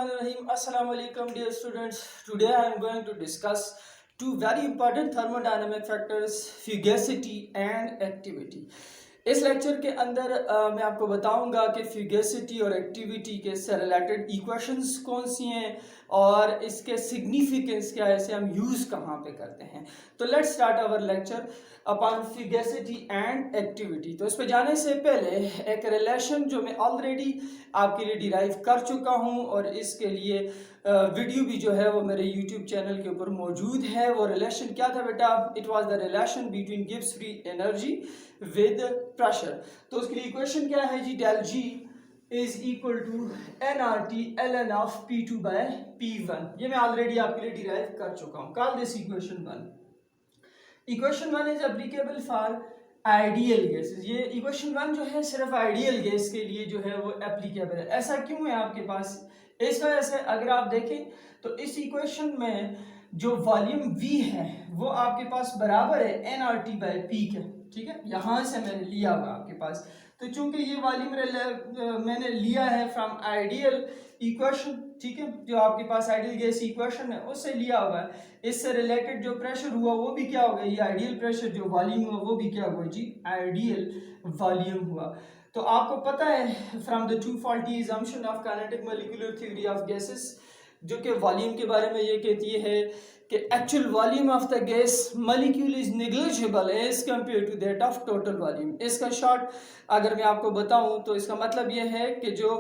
Bismillahirrahmanirrahim. Assalamu alaikum dear students. Today I am going to discuss two very important thermodynamic factors, fugacity and activity. इस lecture के अंदर मैं आपको बताऊंगा कि फ्यूगेसिटी और एक्टिविटी के से रिलेटेड इक्वेशंस कौन सी हैं और इसके सिग्निफिकेंस क्या है, इसे हम यूज़ कहाँ पे करते हैं। तो let's start our lecture upon fugacity and activity. तो इस पे जाने से पहले एक रिलेशन जो मैं ऑलरेडी आपके लिए डिराइव कर चुका हूँ और इसके लिए वीडियो भी जो है वो मेरे यूट्यूब चैनल के ऊपर मौजूद है। वो रिलेशन क्या था बेटा? It was the relation between Gibbs free energy with pressure. तो उसके लिए इक्वेशन क्या है जी? Del G is equal to nRT ln of P2 by P1। ये मैं ऑलरेडी आपके लिए डिराइव कर चुका हूँ। Call this equation 1। Equation 1 is applicable for ideal gases. ये इक्वेशन 1 जो है सिर्फ आइडियल गैस के लिए जो है वो एप्लीकेबल है। ऐसा क्यों है आपके पास? इस वजह से अगर आप देखें तो इस इक्वेशन में जो वॉल्यूम V है वो आपके पास बराबर है nRT बाय P के। ठीक है, यहां से मैंने लिया हुआ आपके पास। तो चूंकि ये वॉल्यूम मैंने लिया है फ्रॉम आइडियल इक्वेशन, ठीक है, जो आपके पास आइडियल गैस इक्वेशन है उससे लिया हुआ है। इससे रिलेटेड जो प्रेशर हुआ वो भी क्या होगा? ये आइडियल प्रेशर, जो वॉल्यूम हुआ वो भी क्या हुआ जी? आइडियल वॉल्यूम हुआ। तो आपको पता है from the two faulty assumption of kinetic molecular theory of gases, जो कि वॉल्यूम के बारे में ये कहती है कि actual volume of the gas molecule is negligible as compare to that of total volume. इसका शॉर्ट अगर मैं आपको बताऊं तो इसका मतलब ये है कि जो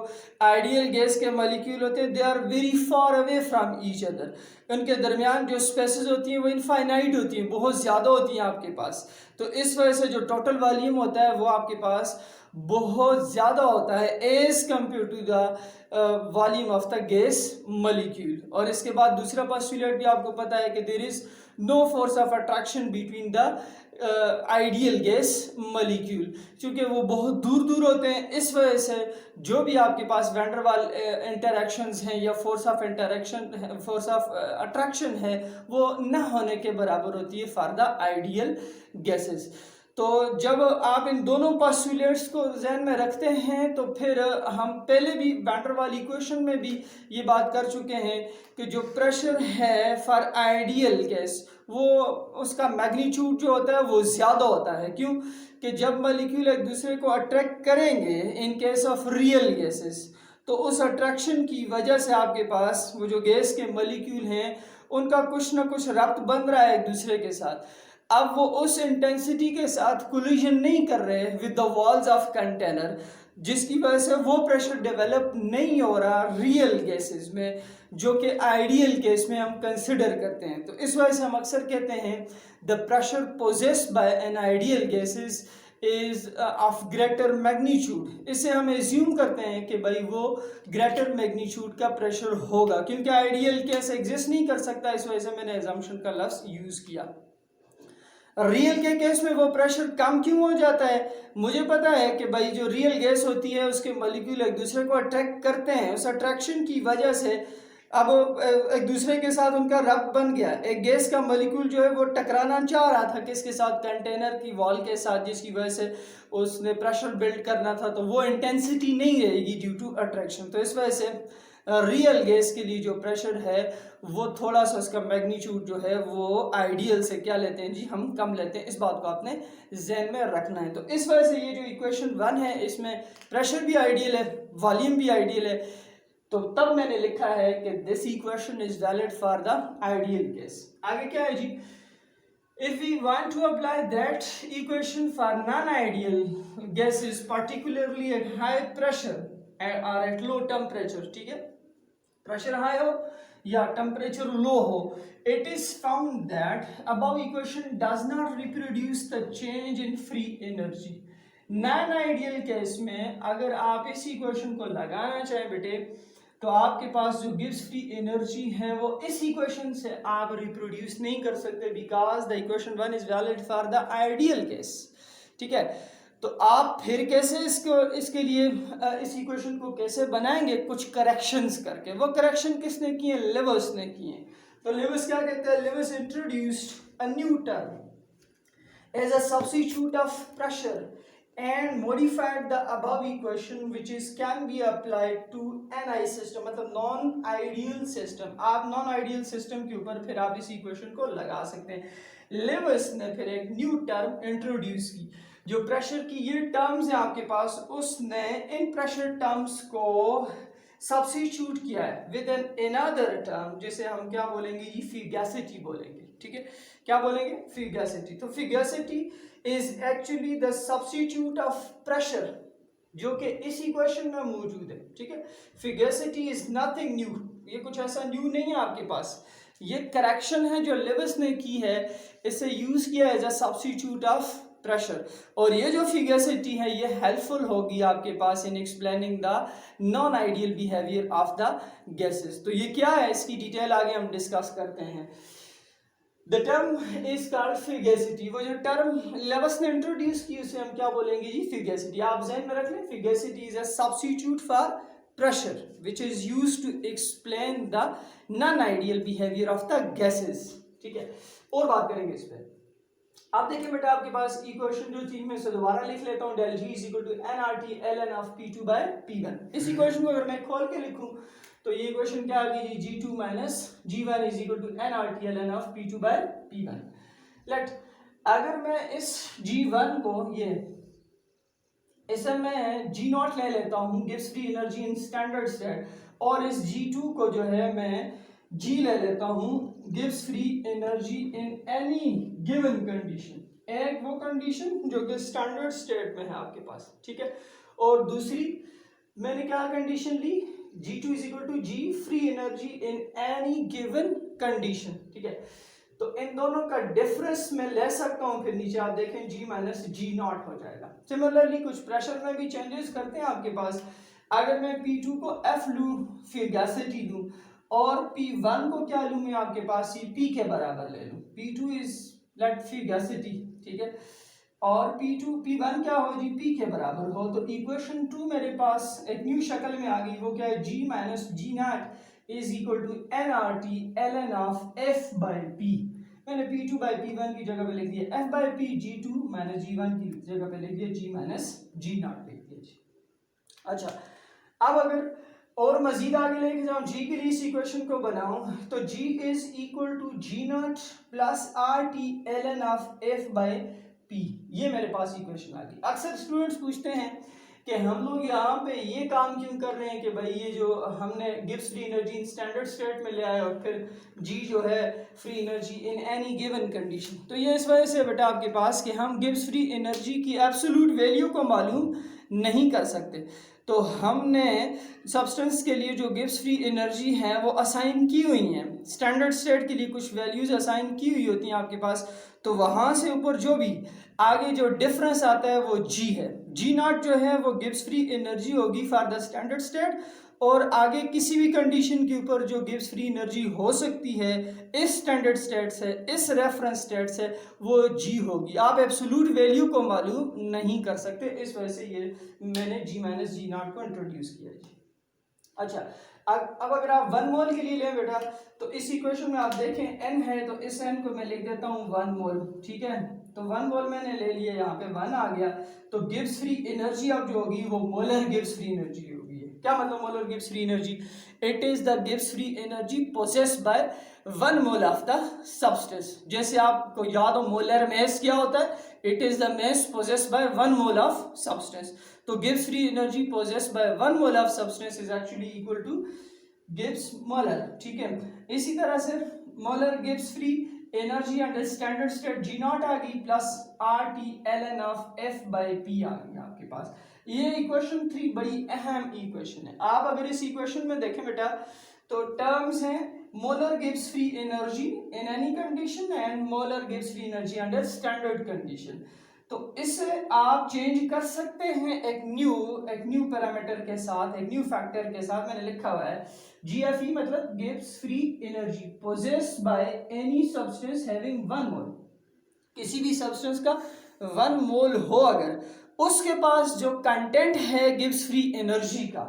आइडियल गैस के मॉलिक्यूल होते हैं they are very far away from each other. उनके दरमियान जो स्पेसेस होती हैं वो इनफाइनाइट होती हैं, बहुत ज़्यादा होती हैं आपके पास। तो इस वजह से जो टोटल वॉल्यूम होता है वो आपके पास बहुत ज़्यादा होता है as compare to the volume of the gas molecule. और इसके बाद दूसरा पोस्टुलेट भी आपको पता है कि there is no force of attraction between the ideal gas molecule. क्योंकि वो बहुत दूर दूर होते हैं, इस वजह से जो भी आपके पास वैन डर वाल इंटरैक्शंस हैं या force of interaction, force of attraction है, वो न होने के बराबर होती है फॉर द आइडियल गैसेस। तो जब आप इन दोनों पोस्टुलेट्स को ज़हन में रखते हैं तो फिर हम पहले भी वैन डर वाल इक्वेशन में भी ये बात कर चुके हैं कि जो प्रेशर है फॉर आइडियल गैस वो उसका मैग्नीट्यूड जो होता है वो ज़्यादा होता है। क्यों? कि जब मॉलिक्यूल एक दूसरे को अट्रैक्ट करेंगे in case of real gases, तो उस अट्रैक्शन की वजह से आपके पास वो जो गैस के मॉलिक्यूल हैं उनका कुछ ना कुछ रब्त बन रहा है एक दूसरे के साथ। अब वो उस इंटेंसिटी के साथ कोलिजन नहीं कर रहे with the walls of container, जिसकी वजह से वो प्रेशर डेवलप नहीं हो रहा रियल गैसेस में, जो कि आइडियल केस में हम कंसिडर करते हैं। तो इस वजह से हम अक्सर कहते हैं the pressure possessed by an ideal gases is of greater magnitude. इससे हम एज्यूम करते हैं कि भाई वो ग्रेटर मैग्नीट्यूड का प्रेशर होगा, क्योंकि आइडियल केस एग्जिस्ट नहीं कर सकता। इस वजह से मैंने एजम्पशन का लफ्ज यूज किया। रियल के केस में वो प्रेशर कम क्यों हो जाता है? मुझे पता है कि भाई जो रियल गैस होती है उसके मॉलिक्यूल एक दूसरे को अट्रैक्ट करते हैं, उस अट्रैक्शन की वजह से अब एक दूसरे के साथ उनका रब्त बन गया। एक गैस का मॉलिक्यूल जो है वो टकराना चाह रहा था किसके साथ? कंटेनर की वॉल के साथ, जिसकी वजह से उसने प्रेशर बिल्ड करना था, तो वो इंटेंसिटी नहीं रहेगी ड्यू टू अट्रैक्शन। तो इस वजह से रियल गैस के लिए जो प्रेशर है वो थोड़ा सा उसका मैग्नीट्यूड जो है वो आइडियल से क्या लेते हैं जी? हम कम लेते हैं। इस बात को आपने जहन में रखना है। तो इस वजह से ये जो इक्वेशन 1 है इसमें प्रेशर भी आइडियल है, वॉल्यूम भी आइडियल है। तो तब मैंने लिखा है कि this equation is valid for the ideal case. आगे क्या है जी? If we want to apply that equation for non-ideal gases, particularly at high pressure or at low temperature, ठीक है, प्रेशर हाई हो या टेम्परेचर लो हो, it is found that above equation does not reproduce the change in free energy. Non ideal case में अगर आप इस equation को लगाना चाहें बेटे तो आपके पास जो गिब्स फ्री एनर्जी है वो इस इक्वेशन से आप रिप्रोड्यूस नहीं कर सकते, because the equation 1 is valid for the ideal case. ठीक है, तो आप फिर कैसे इसके लिए इस इक्वेशन को कैसे बनाएंगे? कुछ करेक्शंस करके। वो करेक्शन किसने किए? लेविस ने किए। तो लेविस क्या कहते हैं? Lewis introduced a new term as a substitute of pressure and modified the above equation which is can be applied to ni system, मतलब नॉन आइडियल सिस्टम। आप नॉन आइडियल सिस्टम के ऊपर फिर आप इस इक्वेशन को लगा सकते हैं। लेविस ने फिर एक न्यू टर्म इंट्रोड्यूस की, जो प्रेशर की ये टर्म्स है आपके पास, उसने इन प्रेशर टर्म्स को सब्स्टिट्यूट किया है विद एन अनदर टर्म, जिसे हम क्या बोलेंगे जी, फिगैसिटी बोलेंगे। ठीक है, क्या बोलेंगे, फिगैसिटी। तो fugacity is actually the substitute of pressure, जो कि इस इक्वेशन में मौजूद है। ठीक है, फिगैसिटी इज नथिंग न्यू, ये कुछ ऐसा न्यू नहीं है आपके पास, ये करेक्शन है जो लेविस ने की है, इसे यूज किया as a substitute of pressure. और ये जो फिगैसिटी है ये हेल्पफुल होगी आपके पास in explaining the non ideal behaviour of the gases. तो ये क्या है, इसकी डिटेल आगे हम डिस्कस करते हैं। द टर्म इज कॉल्ड फिगैसिटी, वो जो टर्म लेविस ने इंट्रोड्यूस की उसे हम क्या बोलेंगे जी, फिगैसिटी। आप ज़हन में रख लें, fugacity is a substitute for pressure which is used to explain the non-ideal behavior of the gases। ठीक है, और बात करेंगे इस पे। आप देखिए बेटा, आपके पास इक्वेशन जो थी, मैं इसे दोबारा लिख लेता हूँ, del G is equal to nRT ln of P2 by P1। इस इक्वेशन को अगर मैं खोल के लिखूं तो ये इक्वेशन क्या आ गई जी, G2 minus G1 is equal to nRT ln of P2 by P1। Let अगर मैं इस G1 को ये इसे मैं जी नॉट ले लेता हूँ, गिव्स फ्री एनर्जी इन स्टैंडर्ड स्टेट, और इस G2 को जो है मैं G ले लेता हूँ, gives free energy in any given condition. एक वो कंडीशन जो कि स्टैंडर्ड स्टेट में है आपके पास। ठीक है, और दूसरी मैंने क्या कंडीशन ली, G2 is equal to G free energy in any given condition. ठीक है, तो इन दोनों का डिफरेंस मैं ले सकता हूं, फिर नीचे आप देखें G माइनस जी नॉट हो जाएगा। सिमिलरली कुछ प्रेशर में भी चेंजेस करते हैं आपके पास। अगर मैं P2 को F लूं, फिगैसिटी लूं, और P1 को क्या लूं मैं आपके पास, P के बराबर ले लूं। P2 इज लेट फिगैसिटी, ठीक है, और P1 क्या हो जी, P के बराबर हो, तो इक्वेशन 2 मेरे पास एक न्यू शक्ल में आ गई, वो क्या है, G minus G naught is equal to nRT ln of F by P। मैंने P2 बाई P1 की जगह पे लिख दिया F by P, G2 minus G1 की जगह पे लिख दिया G माइनस जी नॉट लिख दिया जी। अच्छा, अब अगर और मजीद आगे लेके जाऊं, G के लिए इस इक्वेशन को बनाऊं, तो G is equal to G not plus RT ln of F by P। ये मेरे पास इक्वेशन आ गई। अक्सर स्टूडेंट्स पूछते हैं कि हम लोग यहाँ पे ये काम क्यों कर रहे हैं कि भाई ये जो हमने गिव्स फ्री एनर्जी इन स्टैंडर्ड स्टेट में ले आए और फिर जी जो है free energy in any given condition. तो ये इस वजह से बेटा आपके पास कि हम गिव्स फ्री एनर्जी की एब्सोल्यूट वैल्यू को मालूम नहीं कर सकते, तो हमने सब्सटेंस के लिए जो गिव्स फ्री एनर्जी है वो असाइन की हुई हैं, स्टैंडर्ड स्टेट के लिए कुछ वैल्यूज असाइन की हुई होती हैं आपके पास, तो वहां से ऊपर जो भी आगे जो डिफरेंस आता है वो जी है। जी नॉट जो है वो गिव्स फ्री एनर्जी होगी फॉर द स्टैंडर्ड स्टेट, और आगे किसी भी कंडीशन के ऊपर जो गिव्स फ्री एनर्जी हो सकती है इस स्टैंडर्ड स्टेट से, इस रेफरेंस स्टेट से, वो जी होगी। आप एब्सोल्यूट वैल्यू को मालूम नहीं कर सकते, इस वजह से ये मैंने जी माइनस जी नॉट को इंट्रोड्यूस किया जी। अच्छा, अब अगर आप 1 मोल के लिए लें बेटा, तो इस इक्वेशन में आप देखें n है, तो इस n को मैं लिख देता हूँ 1 मोल। ठीक है, तो 1 मोल मैंने ले लिया, यहाँ पे 1 आ गया, तो गिव्स फ्री एनर्जी अब जो होगी वो मोलर गिव्स फ्री एनर्जी होगी। क्या मतलब molar gives free energy, it is the gives free energy possessed bye 1 mole of the substance. जैसे आपको याद हो मोलर मास क्या होता है, it is the mass possessed bye 1 mole of substance. तो gives free energy possessed bye 1 mole of substance is actually equal two gives molar. ठीक है, इसी तरह से molar gives free energy under standard state ji not आ गई plus RT ln of F by P आ गई आपके पास। ये इक्वेशन 3 बड़ी अहम इक्वेशन है। आप अगर इस इक्वेशन में देखें बेटा, तो टर्म्स हैं molar gives free energy in any condition and molar gives free energy under standard condition. तो इसे आप चेंज कर सकते हैं एक न्यू पैरामीटर के साथ, एक न्यू फैक्टर के साथ। मैंने लिखा हुआ है GFE मतलब gives free energy possessed by any substance having 1 मोल। किसी भी सब्सटेंस का 1 मोल हो अगर, उसके पास जो कंटेंट है गिव्स फ्री एनर्जी का,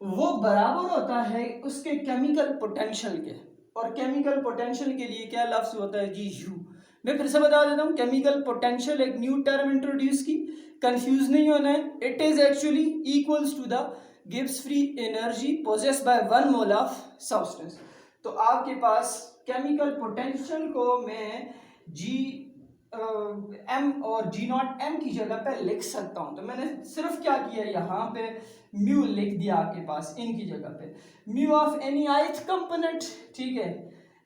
वो बराबर होता है उसके केमिकल पोटेंशियल के। और केमिकल पोटेंशियल के लिए क्या लफ्ज होता है जी, यू। मैं फिर से बता देता हूँ, केमिकल पोटेंशियल एक न्यू टर्म इंट्रोड्यूस की, कंफ्यूज नहीं होना है, it is actually equals to the Gibbs free energy possessed by 1 mole of substance. तो आपके पास केमिकल पोटेंशियल को मैं जी एम और जी नॉट एम की जगह पे लिख सकता हूं। तो मैंने सिर्फ क्या किया, यहाँ पे म्यू लिख दिया आपके पास इनकी जगह पे, mu of any ith component, ठीक है,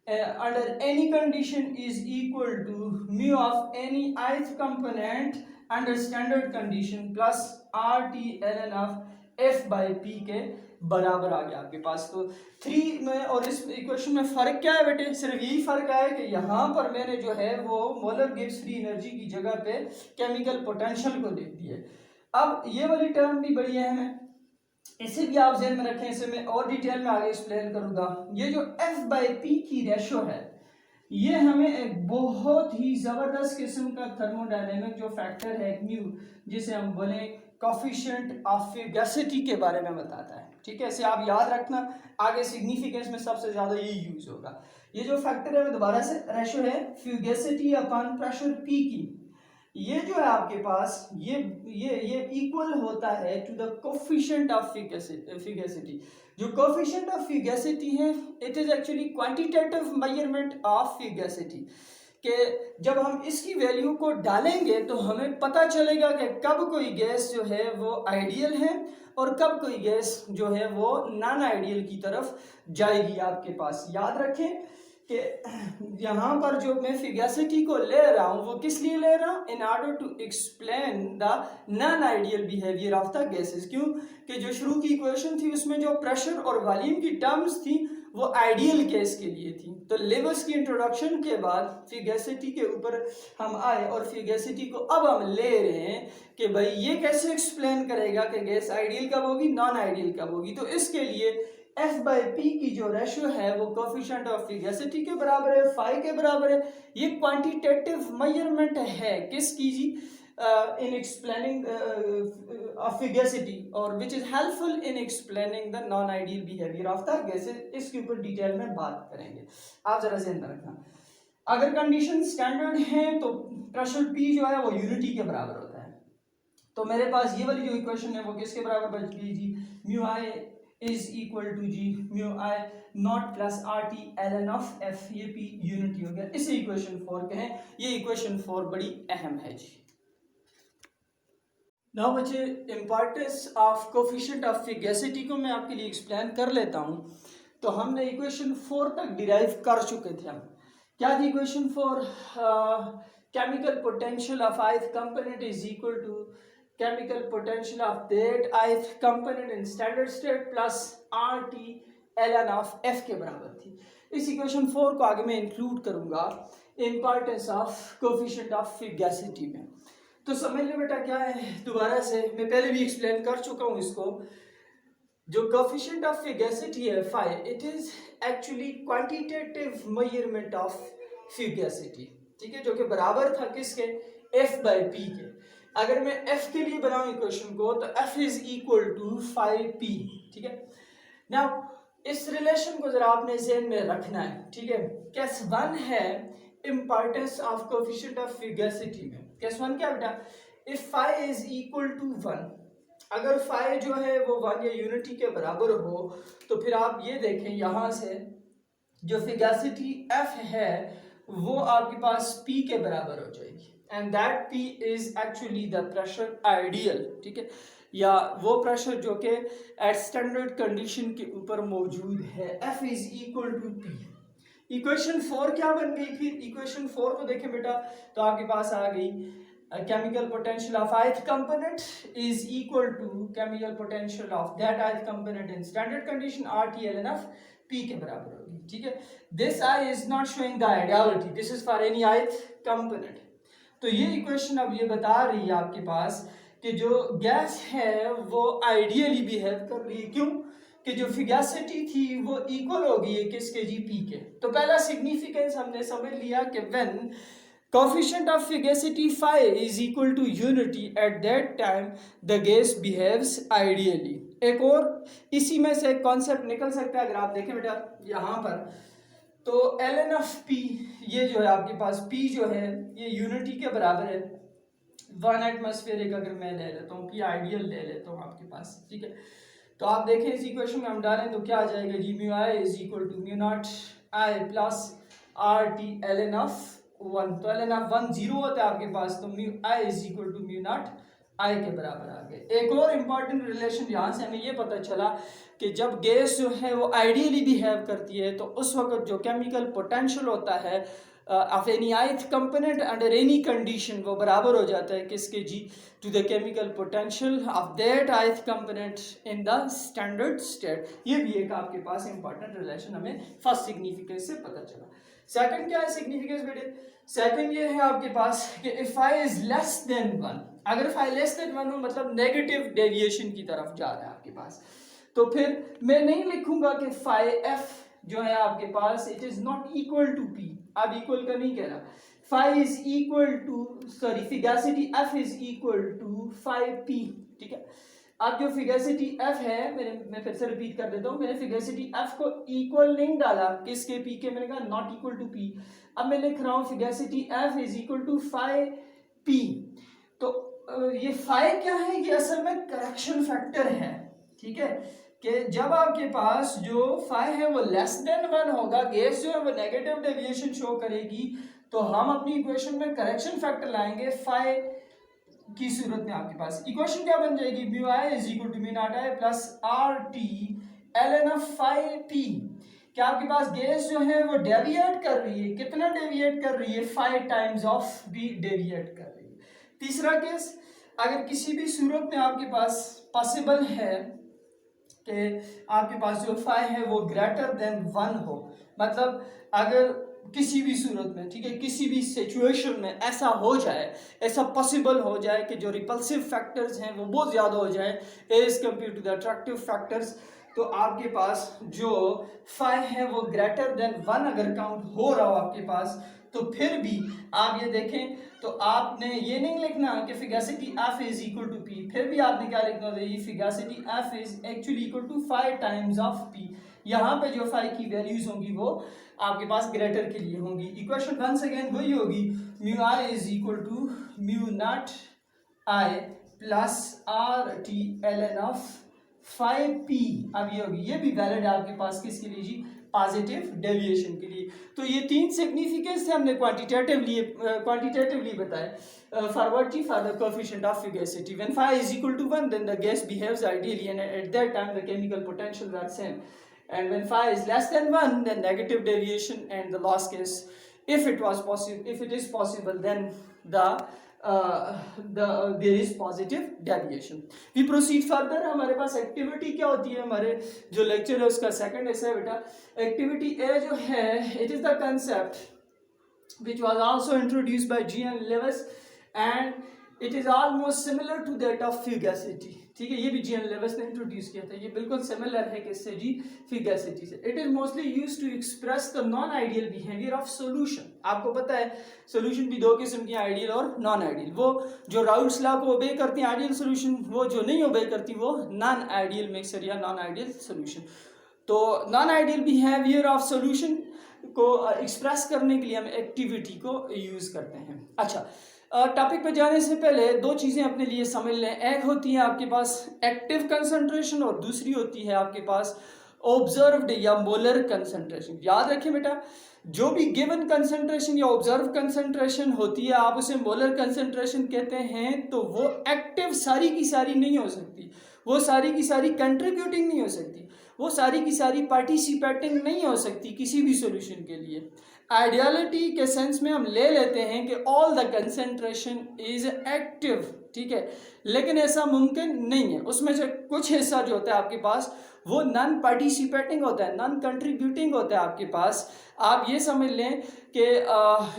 under any condition is equal to mu of any ith component under standard condition plus R T L N of F by P के बराबर आ गया आपके पास। तो 3 में और इस इक्वेशन में फर्क क्या है बेटे, सिर्फ यही फर्क है कि यहाँ पर मैंने जो है वो मोलर गिब्स फ्री एनर्जी की जगह पे केमिकल पोटेंशियल को लिख दिया। अब ये वाली टर्म भी बड़ी अहम है, इसे भी आप ध्यान में रखें, इसे मैं और डिटेल में आगे एक्सप्लेन करूंगा। ये जो एफ बाई पी की रेशो है, ये हमें एक बहुत ही जबरदस्त किस्म का थर्मोडायनेमिक जो फैक्टर है म्यू, जिसे हम बोले कोफिशिएंट ऑफ फ्यूगेसिटी के बारे में बताता है। ठीक है, इसे आप याद रखना, आगे सिग्निफिकेंस में सबसे ज्यादा ये यूज होगा। ये जो फैक्टर है, दोबारा से रेशो है फ्यूगेसिटी अपॉन प्रेशर पी की। ये जो है आपके पास ये इक्वल होता है to the coefficient of fugacity. जो कोफिशिएंट ऑफ फ्यूगेसिटी है, it is actually quantitative measurement of fugacity, कि जब हम इसकी वैल्यू को डालेंगे तो हमें पता चलेगा कि कब कोई गैस जो है वो आइडियल है और कब कोई गैस जो है वो नॉन आइडियल की तरफ जाएगी। आपके पास याद रखें कि यहाँ पर जो मैं फ्यूगेसिटी को ले रहा हूँ वो किस लिए ले रहा हूँ, in order to explain the non ideal behaviour of the gases. क्यों कि जो शुरू की इक्वेशन थी उसमें जो प्रेशर और वॉल्यूम की टर्म्स थी वो आइडियल गैस के लिए थी। तो लेविस की इंट्रोडक्शन के बाद फ्यूगेसिटी के ऊपर हम आए और फ्यूगेसिटी को अब हम ले रहे हैं कि भाई ये कैसे एक्सप्लेन करेगा कि गैस आइडियल कब होगी, नॉन आइडियल कब होगी। तो इसके लिए F बाई पी की जो रेशो है वो कोफिशिएंट ऑफ फ्यूगेसिटी के बराबर है, फाई के बराबर है। ये क्वांटिटेटिव मेजरमेंट है किसकी जी, in explaining of fugacity और which is helpful in explaining the non-ideal behavior of the gases। इसके ऊपर डिटेल में बात करेंगे, आप जरा ध्यान में रखना। अगर कंडीशन स्टैंडर्ड है तो प्रेशर P जो है वो यूनिटी के बराबर होता है। तो मेरे पास ये वाली जो इक्वेशन है वो किसके बराबर बच गई जी, mu I is equal to जी mu I naught plus R T L N of F, ये P यूनिटी हो गया। इसे इक्वेशन 4 कहें। ये इक्वेशन 4 बड़ी अहम है जी। नाउ बच्चे, इम्पॉर्टेंस ऑफ कोफिशिएंट ऑफ फ्यूगेसिटी को मैं आपके लिए एक्सप्लेन कर लेता हूँ। तो हमने इक्वेशन 4 तक डिराइव कर चुके थे हम। क्या थी equation 4? Chemical potential of ith component is equal to chemical potential of that ith component in standard state plus R T L N of F के बराबर थी। इस इक्वेशन 4 को आगे मैं इंक्लूड करूंगा importance of coefficient of fugacity में। तो समझ लो बेटा क्या है, दोबारा से मैं पहले भी एक्सप्लेन कर चुका हूं इसको। जो कोफिशिएंट ऑफ फ्यूगेसिटी है phi, it is actually quantitative measurement of fugacity, ठीक है, जो कि बराबर था किसके, एफ बाई पी के। अगर मैं एफ के लिए बनाऊं इक्वेशन को तो F is equal to phi P, ठीक है। नाउ इस रिलेशन को जरा आपने ज़हन में रखना है, ठीक है। केस 1 है importance of coefficient of fugacity में। केस 1 क्या बेटा, if phi is equal to 1, अगर फाई जो है वो 1 या यूनिटी के बराबर हो तो फिर आप ये देखें यहाँ से जो फ्यूगेसिटी एफ है वो आपके पास पी के बराबर हो जाएगी, and that P is actually the pressure ideal, ठीक है, या वो प्रेशर जो कि एट स्टैंडर्ड कंडीशन के ऊपर मौजूद है। F is equal to P. Equation 4 क्या बन गई फिर? इक्वेशन 4 को देखें बेटा तो आपके पास आ गई chemical potential of ith component is equal to chemical potential of that ith component in standard condition R T L N F P के बराबर होगी, ठीक है। This I is not showing the ideality, this is for any ith component. तो ये equation अब ये बता रही है आपके पास कि जो गैस है वो आइडियली बिहेव कर रही है। क्यों कि जो फ्यूगेसिटी थी वो इक्वल हो गई है किसके जी, पी के। तो पहला सिग्निफिकेंस हमने समझ लिया कि when coefficient of fugacity phi is equal to unity at that time the gas behaves ideally. एक और इसी में से कॉन्सेप्ट निकल सकता है, अगर आप देखें बेटा यहाँ पर तो ln ऑफ p, ये जो है आपके पास p जो है ये यूनिटी के बराबर है, 1 एटमॉस्फेरिक अगर मैं ले लेता हूँ, पी आइडियल ले लेता हूँ आपके पास, ठीक है। तो आप देखें इस इक्वेशन में हम डालें तो क्या आ जाएगा जी, mu I is equal to mu not I plus R T L N of 1। तो एल एन ऑफ 1 0 होता है आपके पास, तो mu I is equal to mu not I के बराबर आ गए। एक और इम्पॉर्टेंट रिलेशन यहाँ से हमें ये पता चला कि जब गैस जो है वो आइडियली बिहेव करती है तो उस वक्त जो केमिकल पोटेंशियल होता है of any ith component under any condition वो बराबर हो जाता है किसके जी, to the chemical potential of that ith component in the standard state. ये भी एक आपके पास इंपॉर्टेंट रिलेशन हमें फर्स्ट सिग्निफिकेंस से पता चला। सेकंड क्या है सिग्निफिकेंस बेटे, सेकंड ये है आपके पास कि if I is less than 1, अगर फाई लेस देन 1 हो मतलब नेगेटिव डेविएशन की तरफ जा रहा है आपके पास, तो फिर मैं नहीं लिखूंगा कि फाई एफ जो है आपके पास it is not equal to P. अब इक्वल का नहीं कह रहा, phi is equal to sorry fugacity F is equal to phi P, ठीक है। अब जो फिगैसिटी एफ है मैं फिर से रिपीट कर देता हूँ, मैंने फिगैसिटी एफ को इक्वल नहीं डाला किसके, पी के, मैंने कहा नॉट इक्वल टू पी। अब मैं लिख रहा हूँ fugacity F is equal to phi P. तो ये फाई क्या है, ये असल में करेक्शन फैक्टर है, ठीक है, कि जब आपके पास जो फाई है वो लेस देन 1 होगा, गैस जो है वो नेगेटिव डेविएशन शो करेगी, तो हम अपनी इक्वेशन में करेक्शन फैक्टर लाएंगे फाई की सूरत में। आपके पास इक्वेशन क्या बन जाएगी, mu I is equal to mu not I plus R T L N of phi P. क्या आपके पास गैस जो है वो डेविएट कर रही है, कितना डेविएट कर रही है, 5 टाइम्स ऑफ बी डेविएट कर रही है। तीसरा केस, अगर किसी भी सूरत में आपके पास पॉसिबल है कि आपके पास जो फाई है वो ग्रेटर देन 1 हो, मतलब अगर किसी भी सूरत में, ठीक है, किसी भी सिचुएशन में ऐसा हो जाए, ऐसा पॉसिबल हो जाए कि जो रिपल्सिव फैक्टर्स हैं वो बहुत ज़्यादा हो जाए as compare to the attractive factors, तो आपके पास जो फाई है वो ग्रेटर देन 1 अगर काउंट हो रहा हो आपके पास, तो फिर भी आप ये देखें तो आपने ये नहीं लिखना कि fugacity F is equal to P, फिर भी आपने क्या लिखना होता है, fugacity F is actually equal to 5 times of P. यहाँ पे जो फाई की वैल्यूज होंगी वो आपके पास ग्रेटर के लिए होंगी। इक्वेशन वंस अगेन वही होगी, mu I is equal to mu not I plus R T L N of 5p। अब ये होगी, ये भी वैलिड है आपके पास किसके लिए जी, पॉजिटिव डेविएशन के लिए। तो ये 3 सिग्निफिकेंस थे हमने क्वांटिटेटिवली बताए। Forward G for the coefficient of fugacity when phi is equal to 1 then the gas behaves ideally and at that time the chemical potentials are same, and when phi is less than 1 then negative deviation, and the last case if it is possible then there is positive deviation. We proceed further. हमारे पास activity क्या होती है, हमारे जो lecture है उसका second ऐसा है बेटा, एक्टिविटी ए जो है it is the concept which was also introduced by G.N. Lewis and it is almost similar to that of fugacity, ठीक है, ये भी G.N. Lewis ने इंट्रोड्यूस किया था, ये बिल्कुल सिमिलर है किससे जी, fugacity से। It is mostly used to express the non ideal behaviour of solution. आपको पता है सॉल्यूशन भी 2 किस्म की, आइडियल और नॉन आइडियल। वो जो राउल्ट्स लॉ को ओबे करती हैं आइडियल सॉल्यूशन, वो जो नहीं ओबे करती वो नॉन आइडियल मिक्सर या नॉन आइडियल सॉल्यूशन। तो non ideal behaviour of solution को एक्सप्रेस करने के लिए हम एक्टिविटी को यूज करते हैं। अच्छा, टॉपिक पे जाने से पहले 2 चीज़ें अपने लिए समझ लें। एक होती है आपके पास एक्टिव कंसंट्रेशन और दूसरी होती है आपके पास ऑब्जर्व्ड या मोलर कंसंट्रेशन। याद रखें बेटा, जो भी गिवन कंसंट्रेशन या ऑब्जर्व कंसंट्रेशन होती है आप उसे मोलर कंसंट्रेशन कहते हैं, तो वो एक्टिव सारी की सारी नहीं हो सकती, वो सारी की सारी कंट्रीब्यूटिंग नहीं हो सकती, वो सारी की सारी पार्टिसिपेटिंग नहीं हो सकती किसी भी सॉल्यूशन के लिए। आइडियलिटी के सेंस में हम ले लेते हैं कि all the concentration is active, ठीक है, लेकिन ऐसा मुमकिन नहीं है। उसमें से कुछ हिस्सा जो होता है आपके पास वो नॉन पार्टिसिपेटिंग होता है, नॉन कंट्रीब्यूटिंग होता है आपके पास। आप ये समझ लें कि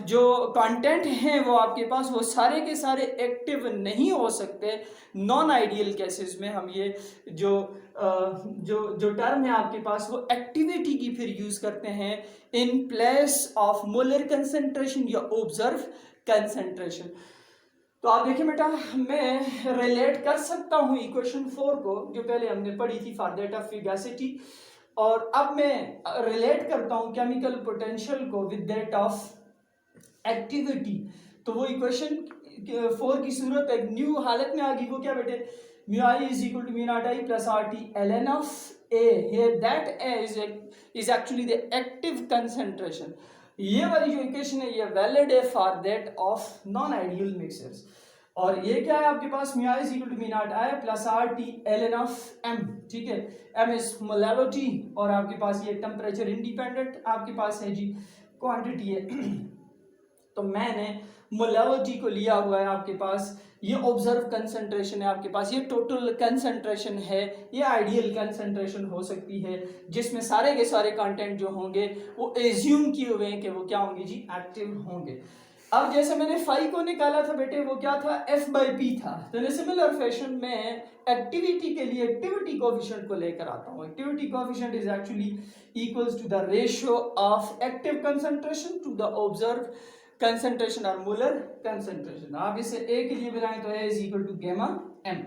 जो कंटेंट हैं वो आपके पास वो सारे के सारे एक्टिव नहीं हो सकते। नॉन आइडियल केसेस में हम ये जो टर्म है आपके पास वो एक्टिविटी की फिर यूज करते हैं in place of molar concentration या ऑब्जर्व कंसंट्रेशन। तो आप देखिए बेटा, मैं रिलेट कर सकता हूँ इक्वेशन 4 को जो पहले हमने पढ़ी थी फॉर दैट ऑफ फिगैसिटी, और अब मैं रिलेट करता हूँ केमिकल पोटेंशियल को विद दैट ऑफ एक्टिविटी। तो वो इक्वेशन 4 की सूरत एक न्यू हालत में आ गई, वो क्या बेटे, mu I is equal to mu not I plus R T L N of A, here that A is actually the active concentration. ये वाली जो इक्वेशन है ये वैलिड है for that of non ideal mixers. और ये क्या है आपके पास, mu I is equal to mu not I plus R T L N of M, ठीक है। एम इज मोलेबिलिटी और आपके पास ये टेम्परेचर इंडिपेंडेंट आपके पास है जी, क्वांटिटी है। तो मैंने मोलेबिलिटी को लिया हुआ है आपके पास, ये ऑब्जर्व कंसंट्रेशन है आपके पास, ये टोटल कंसंट्रेशन है, ये आइडियल कंसंट्रेशन हो सकती है जिसमें सारे के सारे कंटेंट जो होंगे वो एज्यूम किए हुए हैं कि वो क्या होंगे जी, एक्टिव होंगे। अब जैसे मैंने फाई को निकाला था बेटे, वो क्या था, एफ बाई पी था। तो इन सिमिलर फैशन में एक्टिविटी के लिए एक्टिविटी कोएफिशिएंट को लेकर आता हूँ। Activity coefficient is actually equals to the ratio of active concentration to the observe concentration और मोलर कंसंट्रेशन। आप इसे ए के लिए बनाएं तो A is equal to gamma M.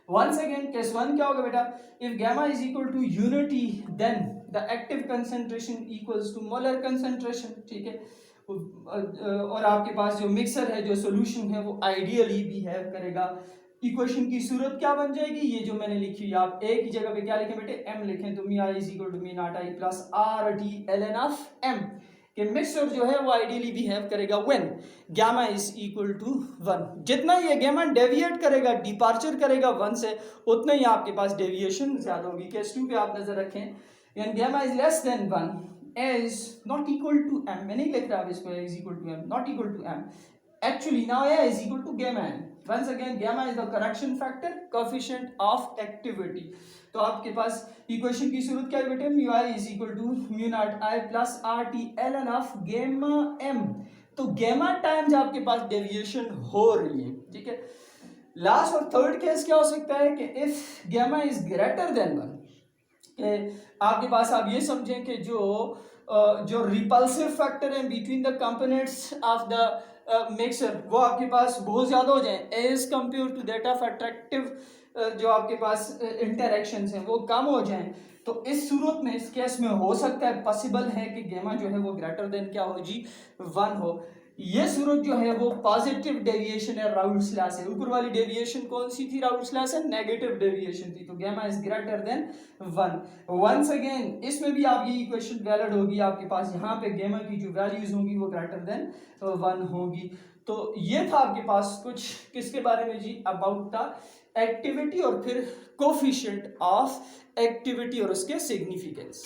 Once again case 1 क्या होगा बेटा, if gamma is equal to unity then the active concentration equals to molar concentration, ठीक है। और आपके पास जो मिक्सर है, जो सॉल्यूशन है, वो आइडियली बिहेव करेगा। इक्वेशन की सूरत क्या बन जाएगी, ये जो मैंने लिखी है, आप ए की जगह पे क्या लिखें बेटे, एम लिखें, तो mu I is equal to mu not I plus R T L N of M, कि मिक्सर जो है वो आइडियली बिहेव करेगा when gamma is equal to 1। जितना ये गामा डेविएट करेगा, डिपार्चर करेगा 1 से, उतना ही आपके पास डेविएशन ज्यादा होगी। केस 2 पे आप नजर रखें, यानी gamma is less than 1, a is not equal to m, मैं नहीं लिख रहा इसको, a is equal to m, not equal to m, actually now a is equal to gamma n। once again gamma is the correction factor coefficient of activity। तो आपके पास equation की सूरत क्या है बेटे, mu I is equal to mu not I plus R T L N of gamma m। तो gamma times आपके पास deviation हो रही है, ठीक है। लास्ट और थर्ड केस क्या हो सकता है कि if gamma is greater than 1, आपके पास आप ये समझें कि जो रिपल्सिव फैक्टर है between the components of the mixture, वो आपके पास बहुत ज्यादा हो जाए as compare to that of attractive, जो आपके पास इंटरेक्शंस हैं वो कम हो जाएं। तो इस सूरत में, इस केस में हो सकता है, पॉसिबल है कि गामा जो है वो ग्रेटर देन क्या हो जी, 1 हो। ये सूरत जो है वो पॉजिटिव डेविएशन है राउल्ट्स लॉ से। ऊपर वाली डेविएशन कौन सी थी राउल्ट्स लॉ से, नेगेटिव डेविएशन थी, तो gamma is greater than 1। Once again इसमें भी आप ये इक्वेशन वैलिड होगी, आपके पास यहाँ पे गामा की जो वैल्यूज होंगी वो ग्रेटर देन 1 होगी। तो ये था आपके पास कुछ किसके बारे में जी, अबाउट द एक्टिविटी और फिर कोफिशिएंट ऑफ एक्टिविटी और उसके सिग्निफिकेंस।